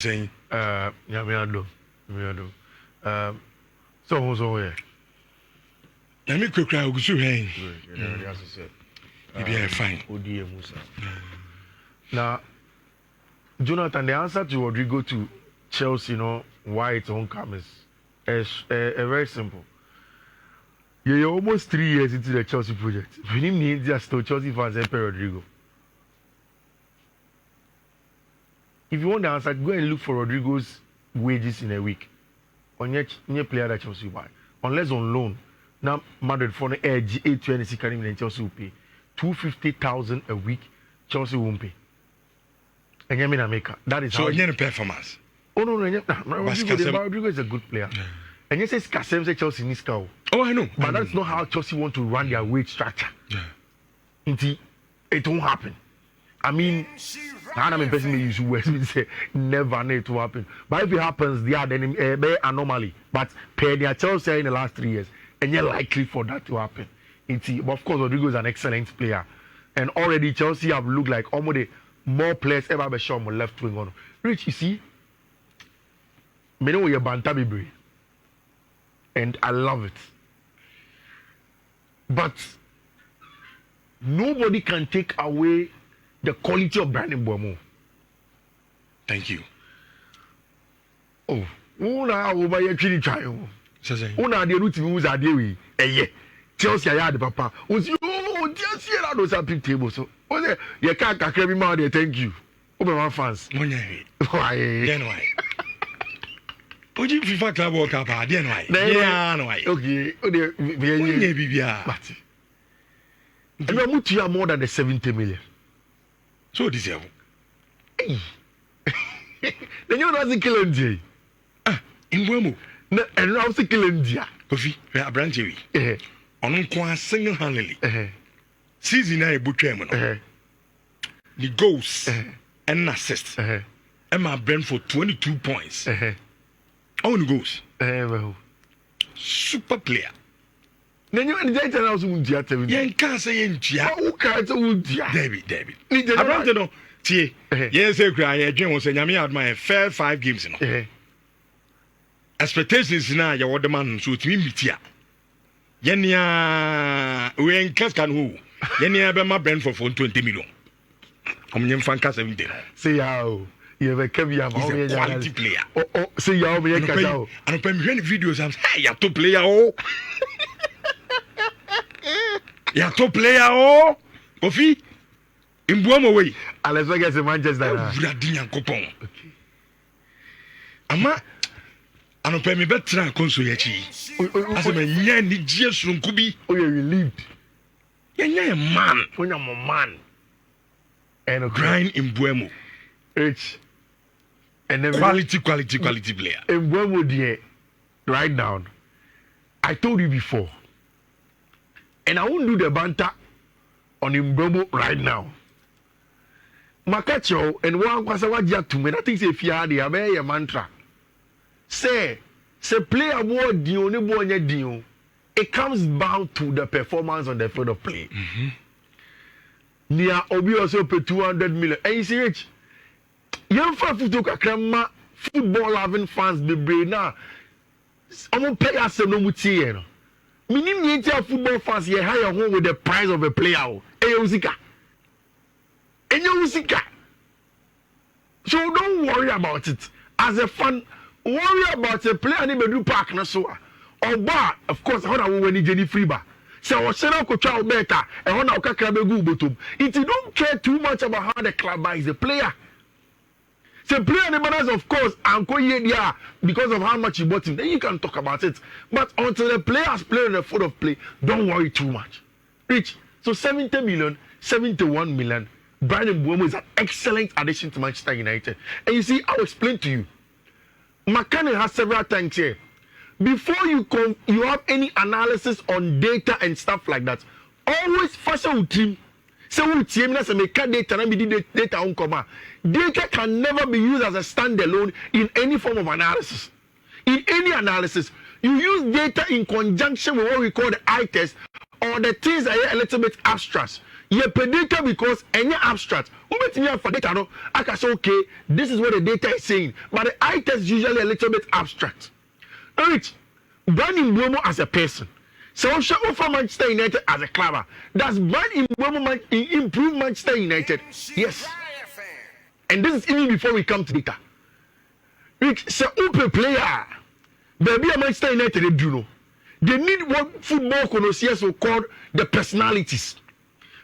saying, Yamiado. So here. Let me cook out with you. Hey, Maybe fine. Now, Jonathan, the answer to Rodrigo to Chelsea, why it's on come is very simple. You're almost 3 years into the Chelsea project. We need just to Chelsea fans and Rodrigo. If you want the answer, go and look for Rodrigo's wages in a week. On your player that Chelsea buy. Unless on loan. Now, Madrid for the edge 820 can even Chelsea will pay 250,000 a week. Chelsea won't pay. And you mean America. That is so how. So you pay performance. Oh no, Rodrigo is a good player. Yeah. And you say Kasem say Chelsea needs cow. Oh, I know. But that's not how Chelsea want to run their wage structure. Yeah. It won't happen. I mean, I'm person use words say never it will happen. But if it happens, they are then anomaly. But per their Chelsea in the last 3 years, and you're likely for that to happen. But of course, Rodrigo is an excellent player, and already Chelsea have looked like almost more players ever be shown on left wing on. Rich, you see, me know you're Bantabi, and I love it. But nobody can take away the quality of Mbeumo. Thank you. Oh, una over your chili child. Una the root who's a dewy. Chelsea had papa. Was you Chelsea had those happy tables. So you can't carry me out there. Thank you. Over my fans. Why? Then why? Would you FIFA Club World Cup? Then why? Why? Okay. And you are to more than the 70 million. So this year. Then you know the killing day. Mbeumo. And now the killing day. Kofi, we are branching. On single handedly. Season I butcher. The goals and assists. Emma Brentford 22 points. Only goals. Super player. Then you and the data also would you tell me? You can't say in Gia. Who can't would you? David. I don't know. Tie. Yes, I cry. I dream was saying I had my fair 5 games. Expectations now, you want the man so to me. Yenya, we ain't Cascan who. Yenya, be my brand for 20 million. Come in Fanca 70. See how you have a quality player. Oh, see how me a casao. I don't pay me videos. I'm hey, you're top player. Oh, you're top player. Oh, Kofi. Mbeumo way. Let's get to Manchester. Okay. Ama. I don't pay me better console yachi. As a man, ni Jesus runkubi. Oh, you relieved. You're a man. When I'm a man. And a grind in Mbeumo. Rich. And then quality player. Mbeumo dear. Right now. I told you before. And I won't do the banter on Mbeumo right now. Makacho and one was a wajak to me. I think if you had a mantra. Say player more the only one you it comes down to the performance on the field of play. Nia Obi also pay 200 million. And you see rich. Young football having fans be brave now. I'm gonna pay us no mutie. Minimum football fans here hire home with the price of a player. Eyosika. So don't worry about it. As a fan, worry about a player in the park na so. Or bar, of course, how we when Jenny Freeba. So what shall I go better? And how now can go bottom? If you don't care too much about how the club buys a player. The player the manners, of course, and because of how much you bought him, then you can talk about it. But until the players play on the foot of play, don't worry too much. Rich. So 70 million, 71 million. Mbeumo is an excellent addition to Manchester United. And you see, I'll explain to you. McCann has several times here. Before you have any analysis on data and stuff like that, always fashion with team. So we team that's a make data and be data on comma. Data can never be used as a standalone in any form of analysis. In any analysis, you use data in conjunction with what we call the eye test or the things that are a little bit abstract. You pay data because any abstract. For data, no, I can say, okay, this is what the data is saying. But the eye test is usually a little bit abstract. Rich, Brandon Mbeumo as a person. So for Manchester United as a club. Does Brandon Mbeumo improve Manchester United? Yes. And this is even before we come to data. Rich, so open player. Baby Manchester United, they do know. They need what football connoisseurs will call the personalities.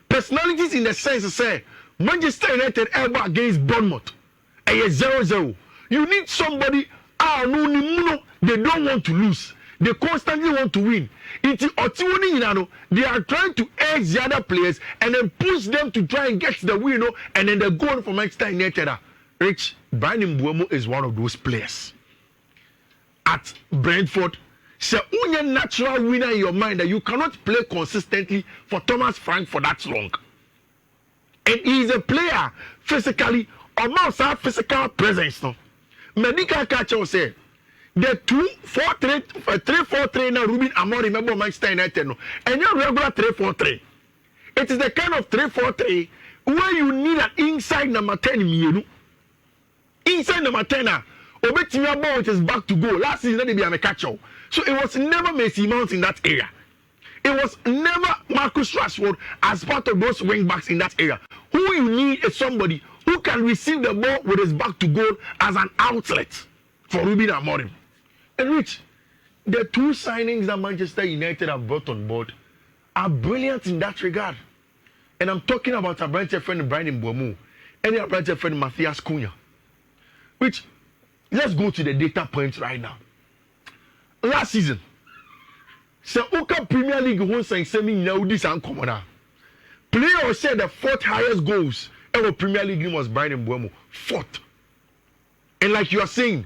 Personalities in the sense to say Manchester United ever against Bournemouth. And 0-0. You need somebody they don't want to lose. They constantly want to win. They are trying to edge the other players and then push them to try and get the win, and then they go on for Manchester United. Rich, Brandon Mbeumo is one of those players. At Brentford, so only a natural winner in your mind that you cannot play consistently for Thomas Frank for that long. And he is a player physically, almost a physical presence. No? Medical catcher say the 3-4-3 now Ruben Amorim remember Manchester United no, and your regular 3-4-3. It is the kind of 3-4-3 where you need an inside number 10 inside number 10 Obetimia ball with his back to goal. Last season they be a catcher. So it was never Messi Mount in that area. It was never Marcus Rashford as part of those wing backs in that area. Who you need is somebody who can receive the ball with his back to goal as an outlet for Ruben Amorim. And Rich, the two signings that Manchester United have brought on board are brilliant in that regard. And I'm talking about our branch friend Brandon Mbeumo and our branch friend Matthias Cunha. Which, let's go to the data points right now. Last season, so Oka Premier League won saying semi now this uncommon. Player said the fourth highest goals ever Premier League was Brandon Mbeumo. Fourth. And like you are saying,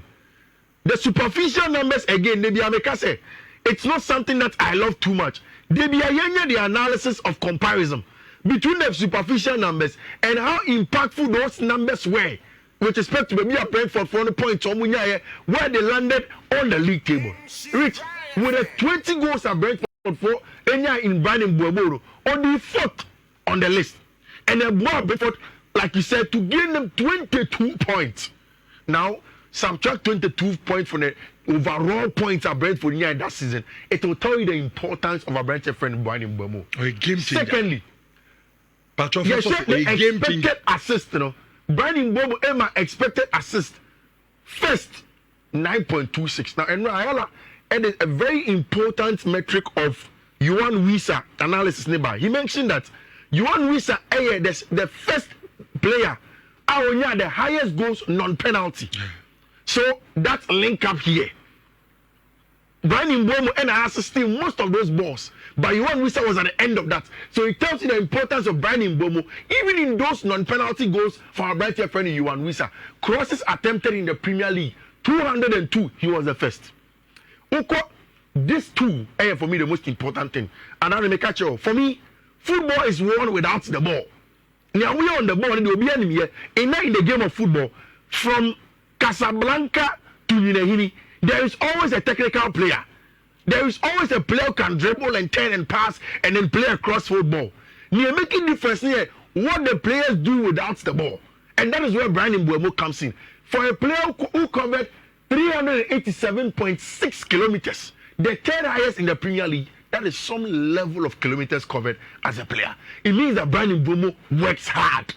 the superficial numbers again, it's not something that I love too much. The analysis of comparison between the superficial numbers and how impactful those numbers were with respect to maybe a Brentford for the point where they landed on the league table. Rich, with the 20 goals at Brentford for in Brandon Mbeumo, only fourth on the list. And then Brentford, like you said, to gain them 22 points. Now, subtract 22 points from the overall points at Brentford in that season. It will tell you the importance of a Brentford friend Brandon Mbeumo. Secondly, the expected assist, Brandon Mbeumo expected assist first 9.26. Now, and it's a very important metric of Yohan Wissa analysis. He mentioned that Yohan Wissa is the first player out the highest goals non-penalty. So that's link up here. Brandon Mbeumo and assisting most of those balls, but Yohan Wissa was at the end of that. So it tells you the importance of Brandon Mbeumo, even in those non-penalty goals for our bright friend Yohan Wissa. Crosses attempted in the Premier League, 202, he was the first. These two are for me the most important thing. And I'll make a for me, football is won without the ball. Now we are on the ball and there will be enemy here. In the game of football, from Casablanca to Ninehini, there is always a technical player. There is always a player who can dribble and turn and pass and then play across football. You're making difference here what the players do without the ball. And that is where Brandon Mbeumo comes in. For a player who covered 387.6 kilometers, the third highest in the Premier League, that is some level of kilometers covered as a player. It means that Brandon Mbeumo works hard.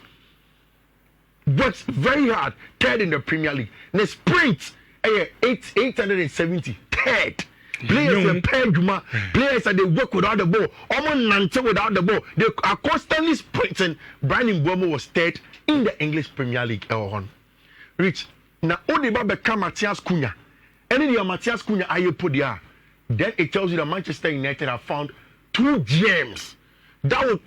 Works very hard. Third in the Premier League. The sprint, 870. Third. Players are players that they work without the ball. Almost without the ball. They are constantly sprinting. Brandon Mbeumo was third in the English Premier League. Rich. Now, Odiba become Matthias Cunha. Any of Matthias Cunha are you put there? Then it tells you that Manchester United have found two gems that will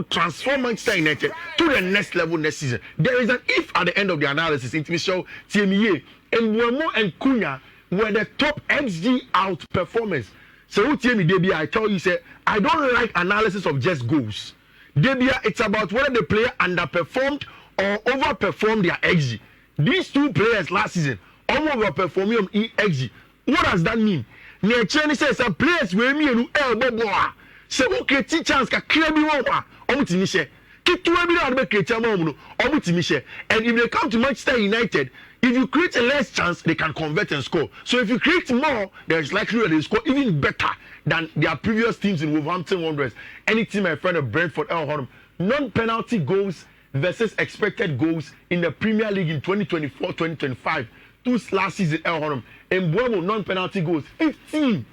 transform Manchester United to the next level next season. There is an if at the end of the analysis. It will show TME and Mbeumo and Cunha were the top XG out performers. So TME I tell you, say I don't like analysis of just goals. Debia, it's about whether the player underperformed or overperformed their XG. These two players last season overperformed on XG. What does that mean? Near Cheney says a players where me and elbow boy. So okay, chance can clear me over. Omutimishe. Kitwe bi na be create am no. Omutimishe. And if they come to Manchester United, if you create a less chance, they can convert and score. So if you create more, there is likelihood they score even better than their previous teams in Wolverhampton Wanderers. Any team my friend of Brentford, non-penalty goals versus expected goals in the Premier League in 2024-2025. Two last season, Mbeumo non-penalty goals 15.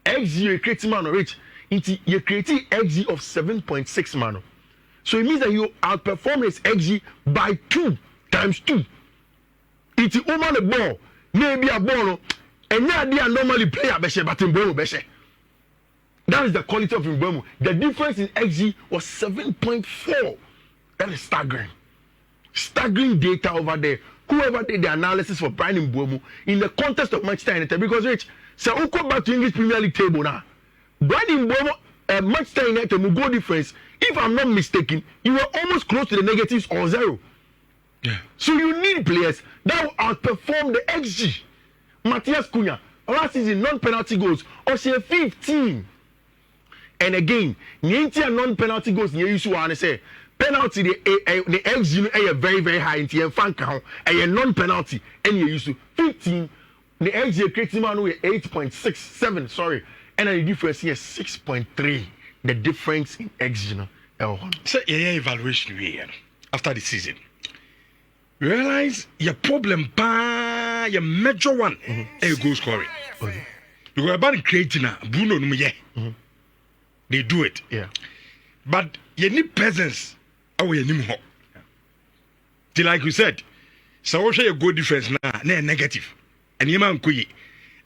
XG you create man rich into you creating XG of 7.6 man. So it means that you outperform his XG by 2 times 2. It's over the ball, maybe a ball, and now they are normally play a beshe, but Mbeumo beshe. That is the quality of Mbeumo. The difference in XG was 7.4. That is staggering. Staggering data over there. Whoever did the analysis for Brian Mbeumo in the context of Manchester United, because Rich, so we come back to English Premier League table now. Brian Mbeumo, Manchester United will go difference. If I'm not mistaken, you were almost close to the negatives or 0. Yeah. So you need players that will outperform the XG. Matthias Cunha, last season non-penalty goals, or say 15. And again, non-penalty goals near you to say penalty the XG is very very high in the fan count and non-penalty and you used to 15. The XG creating man with 8.67, sorry, and the difference here 6.3. The difference in XG So evaluation here after the season. Realize your problem your major one is goal scoring. You are about creating a Bruno they do it. Yeah. But you need presence. You need more. Like you said, so what your goal difference now? Negative. And you man kuyi.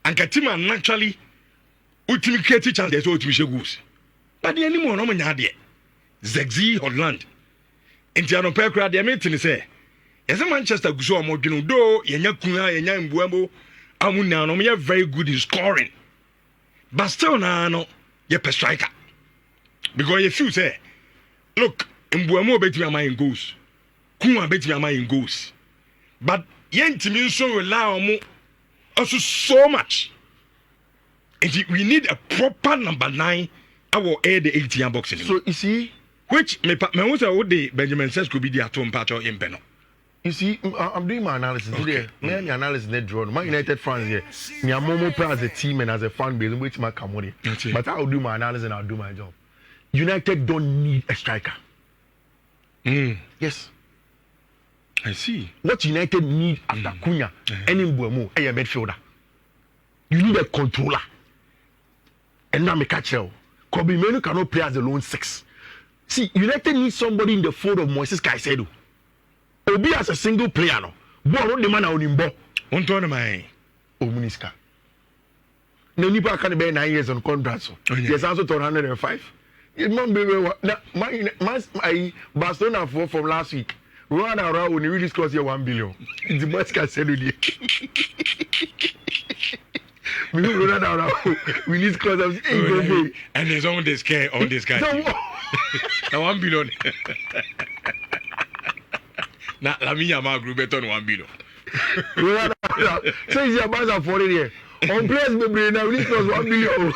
And Katima naturally ultimate creative chance there's ultimate goals. But the anymore no man had Zegzi Holland. Intiano Pekra the meeting say. As a Manchester Guso Modino do yenya Kuna yenya Mbeumo amuna no me very good in scoring. But still no you per striker. Because if you say, look, Mbeumo bet me am in goals. Kuna bet me am in goals. But yen team so rely on also so much. And we need a proper number 9 our air the 18 box in. So you see, which me was the Benjamin says could be the atom patch or in Beno. You see, I'm doing my analysis today. My analysis net drawn. My United fans here. Me a Momo play as a team and as a fan base, which my come But I'll do my analysis and I'll do my job. United don't need a striker. Yes. I see. What United need after Cunha and Mbeumo is a midfielder. You need a controller. And now me catch you. Kobe Menu cannot play as a lone 6. See, United needs somebody in the fold of Moises Caicedo. Obi as a single player no. Ball on the man on him ball. One turn my Omuniska. No nipa can be 9 years on contract. So. Yes, also 105. It might be my Barcelona from last week. Run around when you really score your 1 billion. The much can sell you. We run around. We need scores of and there's on this guy on this guy. Now 1 billion. Now la mia ma group beton 1 billion. So is your Barça for it here. On players maybe now we need scores 1 billion.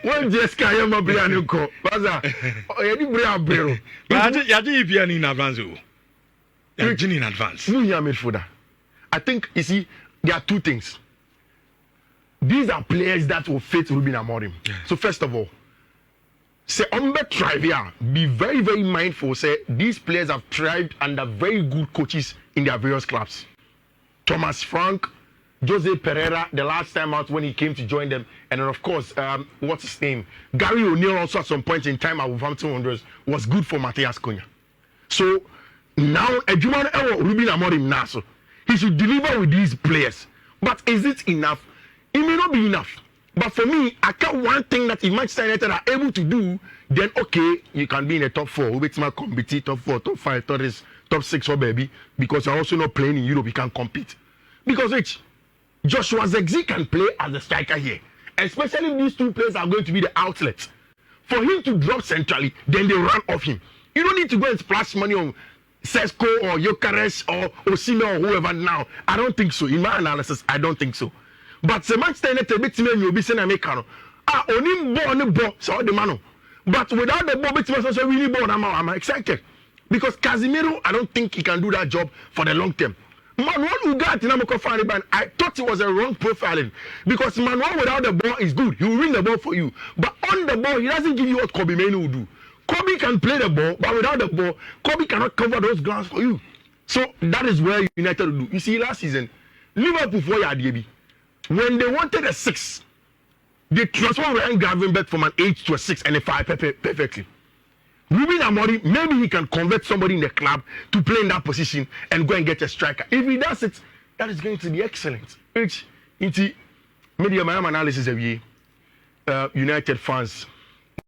One just can't my piano call. Baza, you did bring a bill. But I did piano in advance. In advance. I think you see, there are two things. These are players that will fit Ruben Amorim. So first of all, say Trivia, be very, very mindful. Say these players have thrived under very good coaches in their various clubs. Thomas Frank, Jose Pereira, the last time out when he came to join them, and then of course, what's his name? Gary O'Neill also at some point in time at Wolverhampton Wanderers was good for Matthias Cunha. So now, Edumano Ruben Amorim Naso, he should deliver with these players. But is it enough? It may not be enough. But for me, I can't one thing that if Manchester United are able to do, then okay, you can be in the top 4. Who my compete top 4, top 5, top 6, or baby, because you're also not playing in Europe, you can't compete. Because Rich, Joshua Zexi can play as a striker here, especially if these two players are going to be the outlets. For him to drop centrally, then they run off him. You don't need to go and splash money on Sesko or Gyökeres or Osimhen or whoever now. I don't think so. In my analysis, I don't think so. But the Manchester United betting you be saying Americano. Only ball, so the man. But without the ball, it's really ball. I'm excited because Casemiro, I don't think he can do that job for the long term. Manuel Ugarte, I thought it was a wrong profiling because Manuel without the ball is good. He will win the ball for you, but on the ball, he doesn't give you what Kobe Mainoo will do. Kobe can play the ball, but without the ball, Kobe cannot cover those grounds for you. So that is where United will do. You see, last season, Liverpool for Yadiabi, when they wanted a 6, they transformed Ryan Gravenberch from an 8 to a 6 and a 5 perfectly. Ruben Amorim, maybe he can convert somebody in the club to play in that position and go and get a striker. If he does it, that is going to be excellent. Which, into media my analysis of ye, United fans,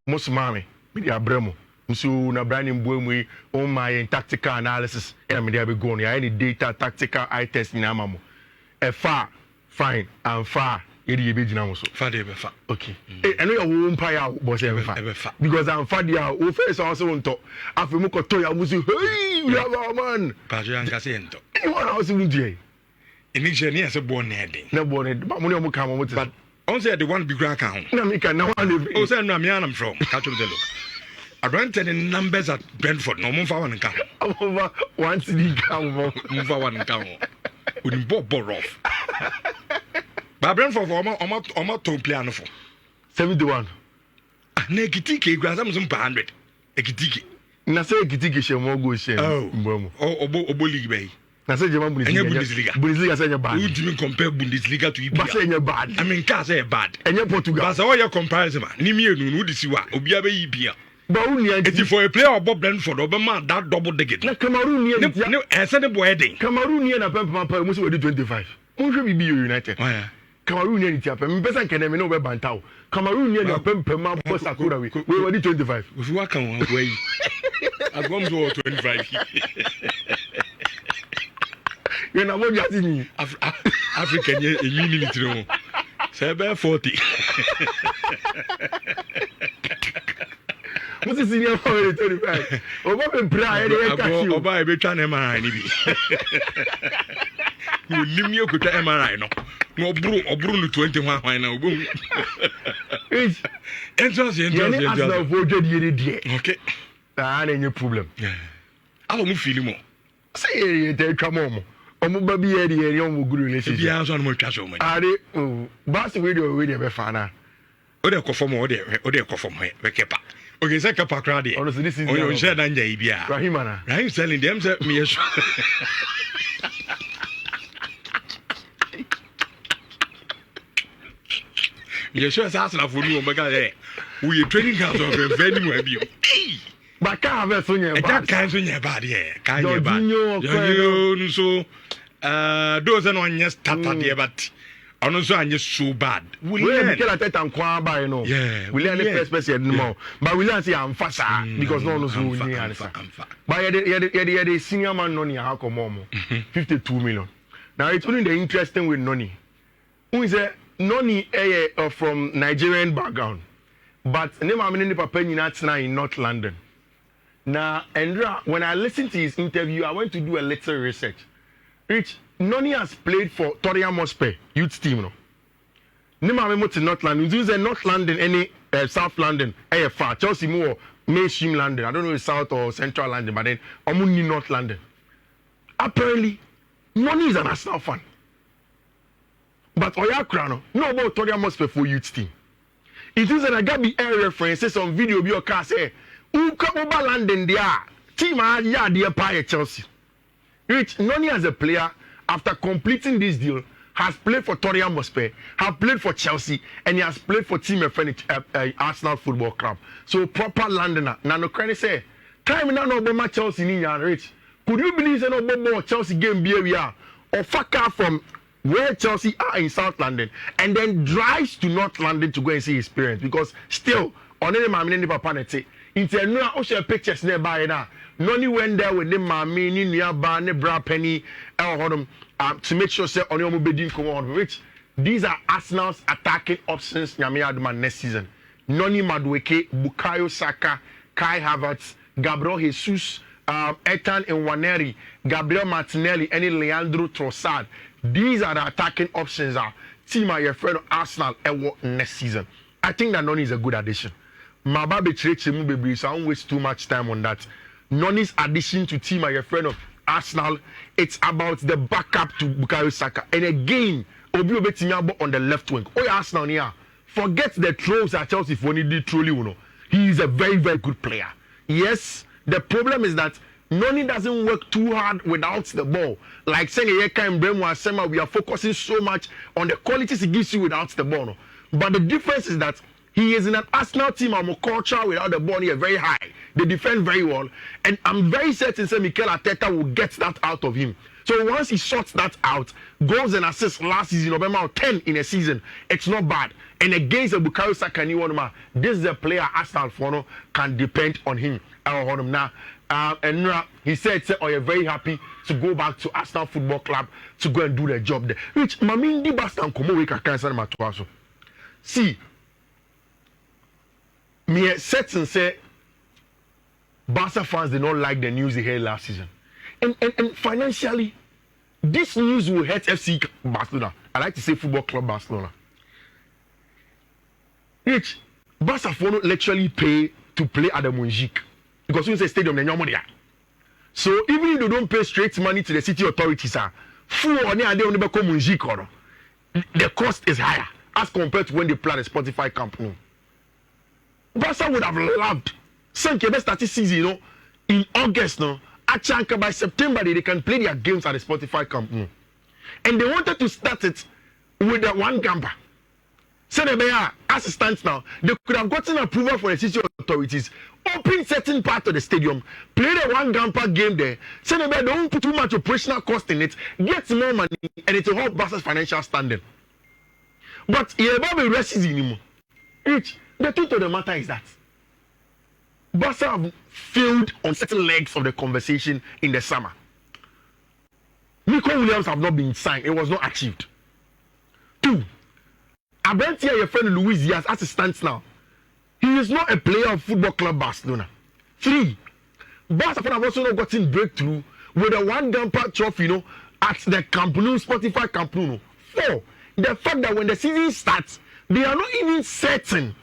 most mommy, media Bremo, so na Brian Mbeumo on my tactical analysis, and media be going. Any data tactical eye test in Amamo. Far, fine, and far. Okay. I know your womb pie was ever because I'm Fadia who face also on top. After Mukotoya was hey, we have our man. Pajan Casento. Anyone else in Jay? Initially, as a born heading. No born, but when you come with but also the one big account. No, me can now. Oh, send me I'm from. Catch the look. I rented in numbers at Brentford. No more for one account. Over once the come move for one account. With Bob Boroff. Brentford for almost to piano for 71. Nekitiki, Grazam 100. Ekitiki. Nasa Ekitiki shemo go share. Oh, Oboli Bay. Nasa German Bundesliga. Bundesliga say bad. Who do you compare Bundesliga to EPL? Barca say bad. I mean, Car say bad. And Portugal. Barca all your comparison. Nimi no this wa. Obiya be EPL. But only it's for a player of Bob Brentford, Obama that double digit. Na Cameroon near. No, I said the boy thing. Cameroon near na pempa must be 25. Who be United? Oh yeah. Cameroon near it happen. Person can me no be bantao. Cameroon near na pempa post akura we. We were 25. If you work on way. I come to 25. You know what you mean? African military. Say about 40. What's the senior for 25? Oba be pray e catch you. Oba be twa na MRI ni bi. You nim you kuta MRI no. No obru no 20 hwan na obo. Entrance. Arsenal for dey. Okay. Ah, na any problem. Awo mu feel mo. Say dey twa mo. Omo ba bi e dey omo good relationship. Bi an so no mo twa so mo. Are Barça we dey be fa na. O dey conform o dey conform he. We kepa. Okay, say kepa kra dey. Honestly this is. O share dan jai bia. Rahim selling them say me yes. Yes, Arsenal for you omega there. We training camps of venue abi. But can't have so near. That kind so near bad here. Kind of bad. You so those are on yes tata there but also and just so bad. We learn to get and kwa by no. Yeah. We learn the first person more. But we learn say I'm faster because no one knows who we are. But the senior man Noni how come more 52 million. Now it's only the interesting with Noni. Who is a Noni from Nigerian background. But name I'm in the papa in North London. Now, Andrea, when I listened to his interview, I went to do a little research. Rich, Noni has played for Tottenham Hotspur youth team. No, name I'm in North London. Use North London, any South London, far Chelsea more mainstream London. I don't know if South or Central London, but then I'm only North London. Apparently, Noni is an Arsenal fan. But Oya Krano, no about Tottenham Hotspur for youth team. It is an Agabi air references on video be your car say, who come over London there? Team ya dear pie Chelsea. Rich Noni as a player, after completing this deal, has played for Tottenham Hotspur, has played for Chelsea, and he has played for Team Arsenal Football Club. So proper Londoner. Now no credit say, time now no Obama Chelsea ni Rich. Could you believe no Obama Chelsea game be we are or fuck out from where Chelsea are in South London and then drives to North London to go and see his parents because still on any mammy ni papa nete into no share pictures nearby now. Noni went there with the mammy ni nearby ne bra penny to make sure say on your mobile come on which these are Arsenal's attacking options Nyame Adman next season. Noni Madueke, Bukayo Saka, Kai Havertz, Gabriel Jesus, Ethan Nwaneri, Gabriel Martinelli, and Leandro Trossard. These are the attacking options team are your friend of Arsenal next season. I think that Noni is a good addition. Mababe Chirechemu Bebre, so I won't waste too much time on that. Noni's addition to team are your friend of Arsenal. It's about the backup to Bukayo Saka. And again, Obi Obetinyabo on the left wing. Oh, yeah, Arsenal here. Forget the trolls at Chelsea for only truly, you know. He is a very, very good player. Yes, the problem is that Noni doesn't work too hard without the ball. Like saying Mbeumo and Sema, we are focusing so much on the qualities he gives you without the ball. No? But the difference is that he is in an Arsenal team and culture without the ball here very high. They defend very well. And I'm very certain that Mikel Arteta will get that out of him. So once he sorts that out, goals and assists last season, November 10 in a season, it's not bad. And against the Bukayo Saka, this is a player Arsenal for can depend on him. Now, and he said, "Oh, you're very happy to go back to Arsenal Football Club to go and do the job there." Which Mamindi Bastan Komo Weka Cancer Matuaso. See, me set and say, Barca fans did not like the news they heard last season, and financially, this news will hurt FC Barcelona. I like to say Football Club Barcelona. Which Barca for literally pay to play at the Montjuic. Because when you say stadium, then you're money. So even if they don't pay straight money to the city authorities, the cost is higher as compared to when they play at the Spotify Camp Nou. Barca would have loved. Some can start this season, in August, Achanka by September they can play their games at the Spotify Camp Nou. And they wanted to start it with the one gamper. So they are assistants now. They could have gotten approval for the city authorities, open certain part of the stadium, play the one gamper game there. So they don't put too much operational cost in it, get more money, and it will help Barca's financial standing. But the truth of the matter is that Barca have failed on certain legs of the conversation in the summer. Nico Williams have not been signed. It was not achieved. 2. Abentia, your friend Luis Diaz, as it stands now, he is not a player of Football Club Barcelona. 3. Barca have also not gotten breakthrough with the one gamper trophy, at the Camp Nou, Spotify Camp Nou. 4. The fact that when the season starts, they are not even certain.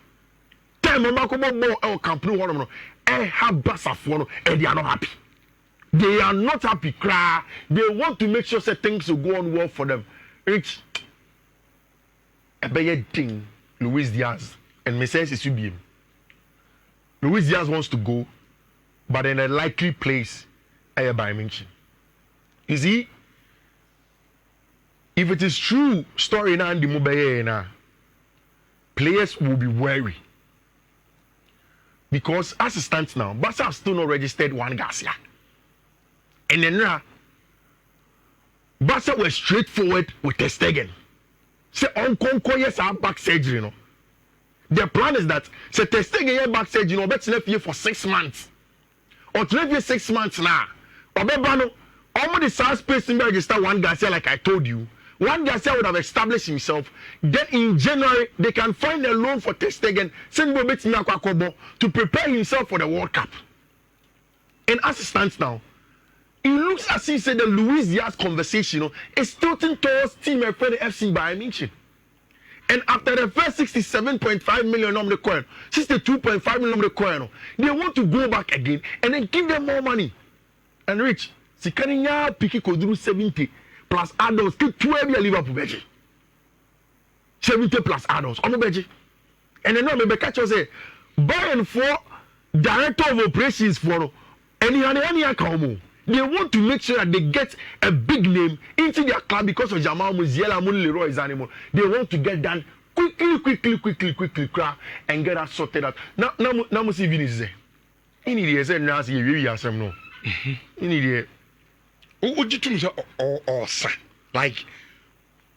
Time Camp Nou, have Barca for and they are not happy. They are not happy. They want to make sure that things will go on well for them. It's a bad thing, Luis Diaz, and Messias is him. Luis Diaz wants to go, but in a likely place, by mention. You see, if it is true, story now and the mobile players will be wary. Because as it stands now, Barca have still not registered Juan Garcia. And then Barca were straightforward with Ter Stegen. Say Onkonko yes have back surgery, The plan is that say Ter Stegen back surgery, bet here for 6 months. Or to live 6 months now. Obebano, almost the size space in register Juan Garcia, like I told you. Juan Garcia would have established himself. Then in January, they can find a loan for Ter Stegen, send to prepare himself for the World Cup. And as it stands now, it looks as if the Luis Diaz conversation is tilting towards Team FPL FC Bayern Munich. And after the first 67.5 million of the coin, 62.5 million of the coin, they want to go back again and then give them more money. And Rich, Sikaninya Piki Kodru 70 plus add-ons, keep 12 Liverpool Beji. 70 plus add-ons, Beji. And then maybe catch us say, Bayern for director of operations for any account. They want to make sure that they get a big name into their club because of Jamal Musiala, Leroy Zanimo. They want to get done quickly, and get that sorted out. Now, see Vinicius. In the say now see you are some no. In the like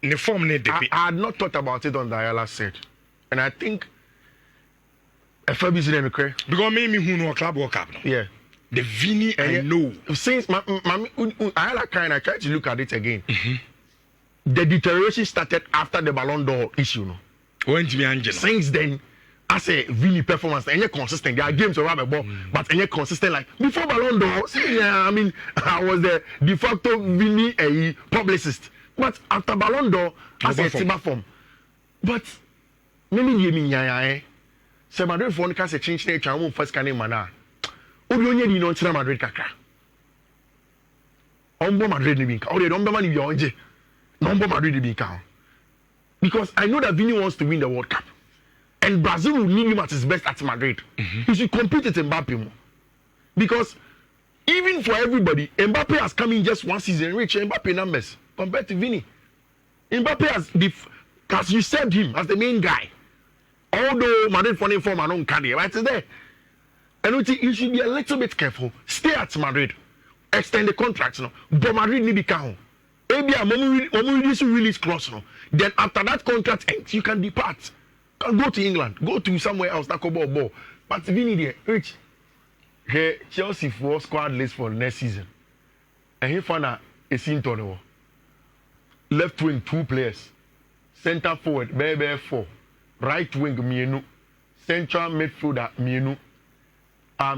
the form I had not thought about it on the Ayala said, and I think FBC name because maybe who know club World Cup. Yeah. The Vini I know. Since I tried to look at it again. The deterioration started after the Ballon d'Or issue. Since then, I say Vini performance and consistent. There are games around the ball, but any consistent like before Ballon d'Or. I was the de facto Vini publicist. But after Ballon d'Or, I say Tiba form. But maybe me nyaya say Madrid for nka say change na twa mo first can man na odi onye di no ntina Madrid kakra ombo Madrid ni bi nka odi ombo man ni bi onje no ombo Madrid ni bi nka because I know that Vini wants to win the World Cup and Brazil will need him at his best at Madrid. He should compete with Mbappe more because even for everybody Mbappe has come in just one season reach Mbappe numbers compared to Vini. Mbappe has usurped him as the main guy. Although Madrid for form and on carry, right there. And you should be a little bit careful. Stay at Madrid. Extend the contract, no. But Madrid need to count. Maybe a moment release clause, no. Then after that contract ends, you can depart. Can go to England, go to somewhere else that could ball. But Vini there, rich. Hey, Chelsea for squad list for next season. And he found a scene to left wing 2 players, center forward baby 4. Right wing Mienu, central midfielder Mienu,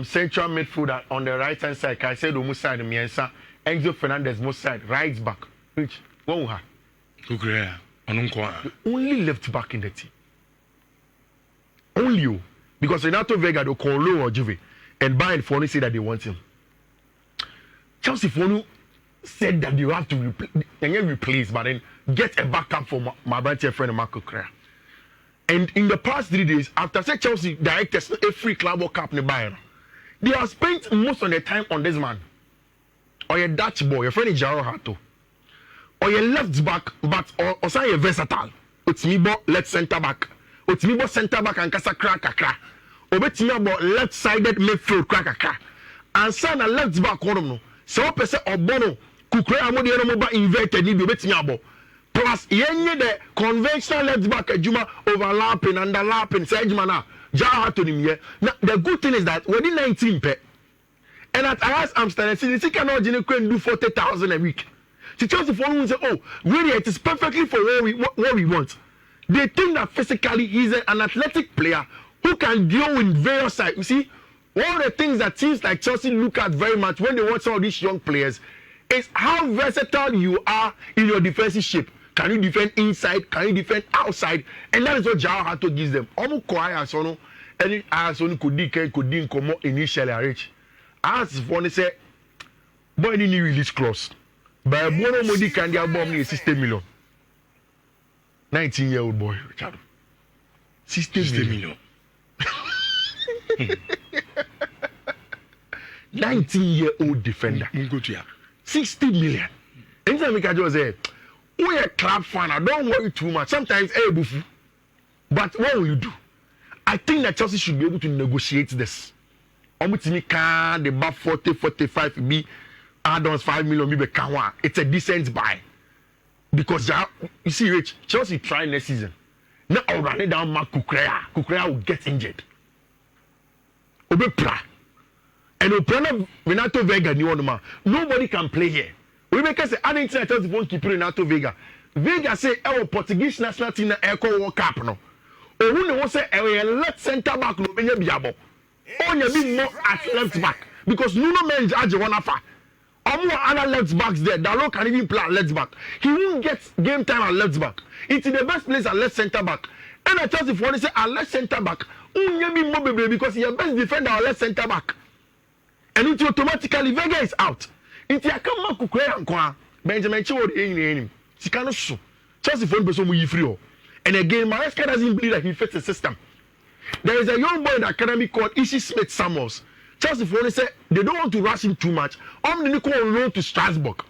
central midfielder on the right hand side. Caicedo mo side Miensa, Enzo Fernandez mo side right back. Which one ha? The only left back in the team. Only you, because Renato Vega do Colo or Juve, and Bayern Foni say that they want him. Chelsea Fonu said that you have to replace, but then get a backup for my brother friend Marco Correa. And in the past 3 days, after say Chelsea directors a free club or cup in Bayern, they have spent most of their time on this man. Or your Dutch boy, your friend Jaro Hato. Or your left back, but or say you're versatile. Utimibo left centre back. Utimibo centre back and kasa crack. Obetimibo left sided midfield crack. And sign a left back one no. So person Obono, Kukre Amodi Moba inverted ni Obetimibo. Plus, yenye the conventional left back Juma overlapping, underlapping, say Juma Jaha to him here. Now the good thing is that we're 19 pe. And at Ayas Amsterdam, see cannot do 40,000 a week. She tells the phone say, oh, really it is perfectly for what we want. They think that physically he's an athletic player who can deal with various sides. You see, one of the things that teams like Chelsea look at very much when they watch some of these young players is how versatile you are in your defensive shape. Can you defend inside? Can you defend outside? And that is what Jao Hato gives them. Almost quiet, so no. Any Asono could come initially reach. As for say, boy, any new release clause. But Bono Modi can get bomb near 60 million. 19-year-old boy, Richard. 60 million. 19-year-old defender. 60 million. Anytime I can just say, we a club fan, I don't worry too much. Sometimes, bufu. But what will you do? I think that Chelsea should be able to negotiate this. Omutimi the bar 40, 45 be add-ons 5 million be kawa. It's a decent buy. Because you see, Rich, Chelsea try next season. Now I'll run it down Mark Kukurea. Kukurea will get injured. Obepra. And Oprana Renato Vega nobody can play here. We make us say, I didn't say Chelsea won't keep Renato Vega. Vega say, Portuguese national team na Echo World Cup no. Or who knows say, left centre back no benye biabo. Only be more at left back because Nuno Mendes aje one afa. Omo other left backs there. Dalot can even play at left back. He won't get game time at left back. It's the best place at left centre back. And I Chelsea for say at left centre back. Only be more baby because he the best defender at left centre back. And it automatically Vega is out. Inti akama Kukurea nkwa Benjamin Chilwell him. She cannot show. Chelsea for person mu free. And again, Maresca doesn't believe that he fits the system. There is a young boy in the academy called Ishi Smith Samuels. Chelsea for say they don't want to rush him too much. They go on loan to Strasbourg.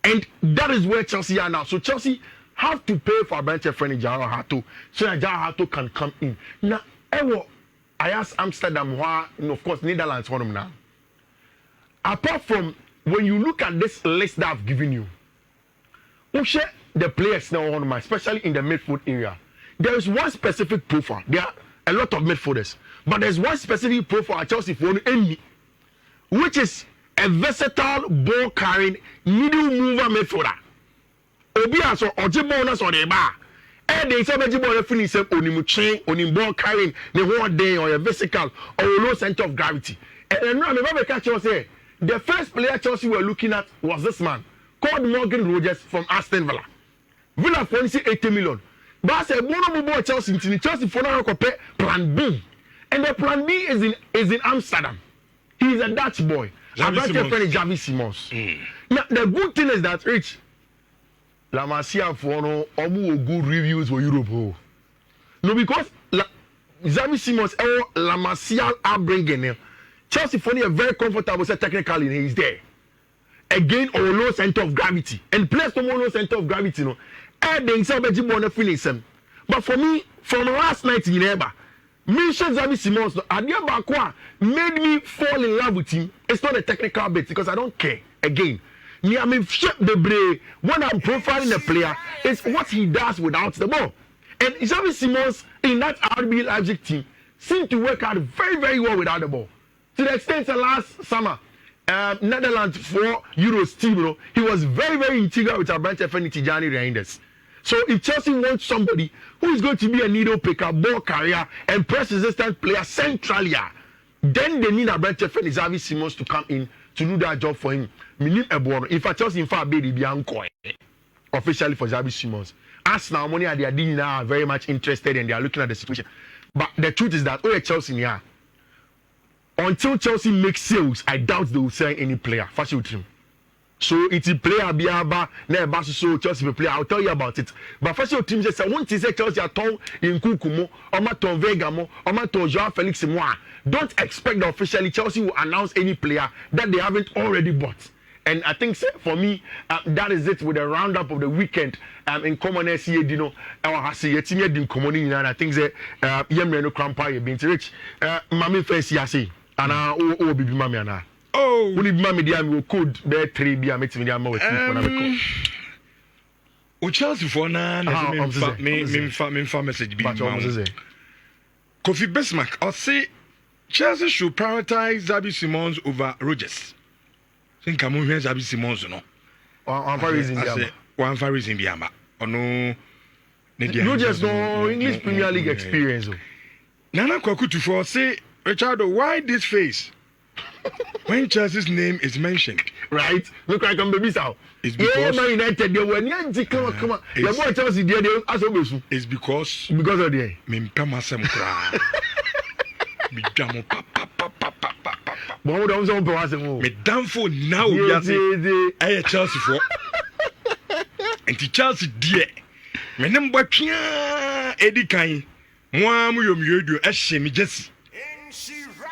And that is where Chelsea are now. So Chelsea have to pay for a bench friend Jao Hato so that Jao Hato can come in. Now, I asked Amsterdam, of course, Netherlands for them now. Apart from when you look at this list that I've given you, the players now on especially in the midfield area, there is one specific profile. There are a lot of midfielders, but there's one specific profile at Chelsea for any, which is a versatile ball carrying middle mover midfielder. Obia so Ojibonus or the bar. And they say Ojibonus finish onimuche, onim ball carrying the whole day or a vesicle or a low center of gravity. And I remember catch you say the first player Chelsea were looking at was this man called Morgan Rogers from Aston Villa. Villa for 80 million. Barca one more Chelsea in Chelsea for now plan B. And the plan B is in Amsterdam. He is a Dutch boy. I brought your friend Javi Simons. Now the good thing is that Rich La Masia for no good reviews for Europe. No, because Javi Simons or La Masia are bringing him. Chelsea for me are very comfortable, so technically he is there. Again, on low center of gravity. And place no more low center of gravity, no. And then somebody wanna finish him. But for me, from last night in Eba, mention Xavi Simons, Adia Bakwa made me fall in love with him. It's not a technical bit because I don't care. Again, me, I mean, the brain. When I'm profiling a player, it's what he does without the ball. And Xavi Simons in that RB Leipzig team seemed to work out very, very well without the ball. To the extent that last summer, Netherlands for Euros team, you know, he was very, very integral with our branch Affinity Tijani Reinders. So if Chelsea wants somebody who is going to be a needle picker, ball carrier, and press resistant player centrally, then they need a branch Affinity Xavi Simons to come in to do that job for him. If I Chelsea in fact be officially for Xavi Simons, Arsenal money they are now very much interested and they are looking at the situation. But the truth is that Chelsea here. Until Chelsea makes sales, I doubt they will sign any player. Fashion team. So it's a player biaba na Barça so Chelsea player. I'll tell you about it. But fashion team just say want to say Chelsea aton in Kukumo, Omaton Vega mo, Omaton Joao Felix mo. Don't expect that officially Chelsea will announce any player that they haven't already bought. And I think for me, that is it with the roundup of the weekend. In common SCA, you know, I see a team in common, and I think that Yemreno Crampa, you've been rich. Mammy face, Yassi. And oh, baby, mammy, and oh, we need mammy, dear, we could bear 3 beer, make me more. Chelsea for now, me message be Kofi Bismarck. I'll say Chelsea should prioritize Xavi Simons over Rodgers. Think I'm here, Xavi Simons, no. One for reason, Biama. Or no, Rodgers, no English Premier League experience. Nana Kwakutu for say. Richard, why this face? When Chelsea's name is mentioned, right? Look like I'm baby now. It's because Man United they were come on. The boy Chelsea there they as obesu. It's because of the me mpamasem kra. Me damo pa. But we don't want to pass him. Me damfo now we are say I Chelsea for. And the Chelsea dear. Me nem boy pia edi kan. Mo am yom yedu ehye me Jesse.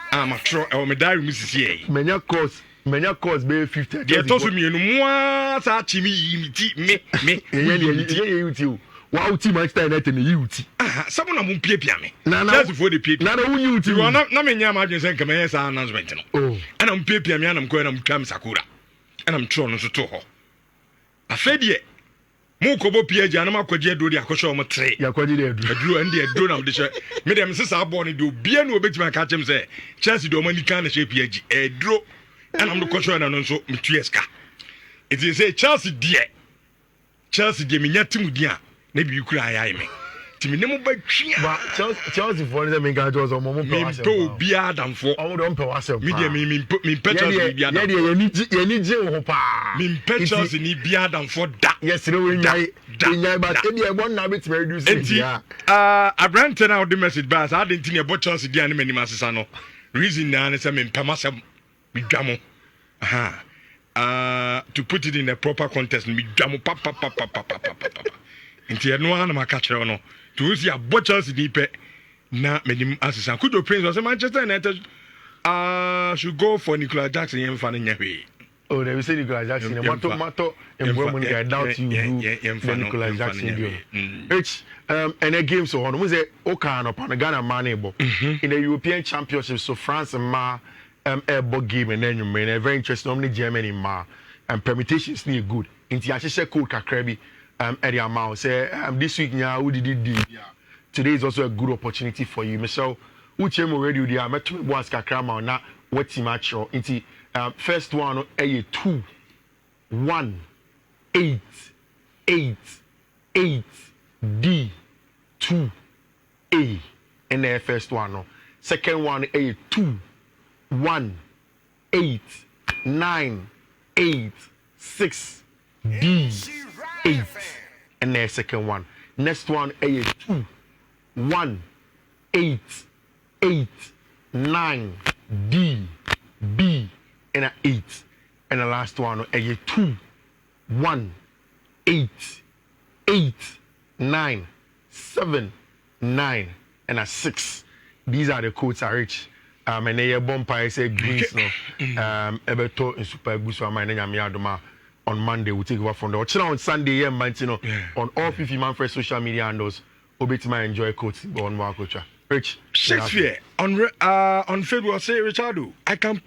I'm a tro or me diary Mrs. Ye. Many course be 50. They told me no more such me. You. Wow, team much time at the youth. Someone won't pay me. That's before the people. None of you are not many imagine saying come here announcement. Oh, and I'm pay me and I'm going to come Sakura. And I'm trying to her. I fed ye. Mokobo PJ and Makoje do the Akosho Matre. Yakwadi drew and they do now the shirt. Madam Sister Bonnie do be no bit my catch him say. Chelsea do money can shape PG. A draw. And I'm the coach and also Mitueska. It is a Chelsea dear. Chelsea de Minatum dia. Maybe you cry me. Timinemo by Chelsea for the mega jaws or Momo Bia than for all don't pay us. Media me petals in Bia. You need Joe. Mean petals in Bia than for that. Yes, no, but any one rabbit very do. I branded out the message, but I didn't think about Chelsea the enemy Massano. Reason now is I mean Pamasam with Gamo. To put it in a proper context, me Gamo papa. Into no one my catcher no. To see a butcher's deep na many assistant. Could you prince was Manchester United should go for Nicolas Jackson and fan in your way. Oh, they will say Nicolas Jackson. Mato and Mbeumo, I doubt you do Nicolas Jackson. Rich, and a game so on. Was it Okan upon Ghana Manable in the European Championship? So France and Ma airborne game and then you mean a very interesting only Germany Ma and permutations need good. Into Yashisha Cool Kakrebi. Eddie Amau say this week now who did it today is also a good opportunity for you. Michelle, who came already with the met me was Kakrama na what team match or into first one a 2 1 8 8 8 D 2 A and the first one no. Second one a 2 1 8 9 8 6 D 8 and the second one Next one, 2, 1, 8, 8, 9, D, B, and a 8. And the last one, 2, 1, 8, 8, 9, 7, 9, and a 6. These are the codes I reach. And a bumpire say Greens no. Ebeto in Super Gusu my name Yadoma on Monday. We take over from the on Sunday, on all 50 man for social media handles. Obetima enjoy coach on Wakocha. Rich Shakespeare on Facebook say Richardo, I can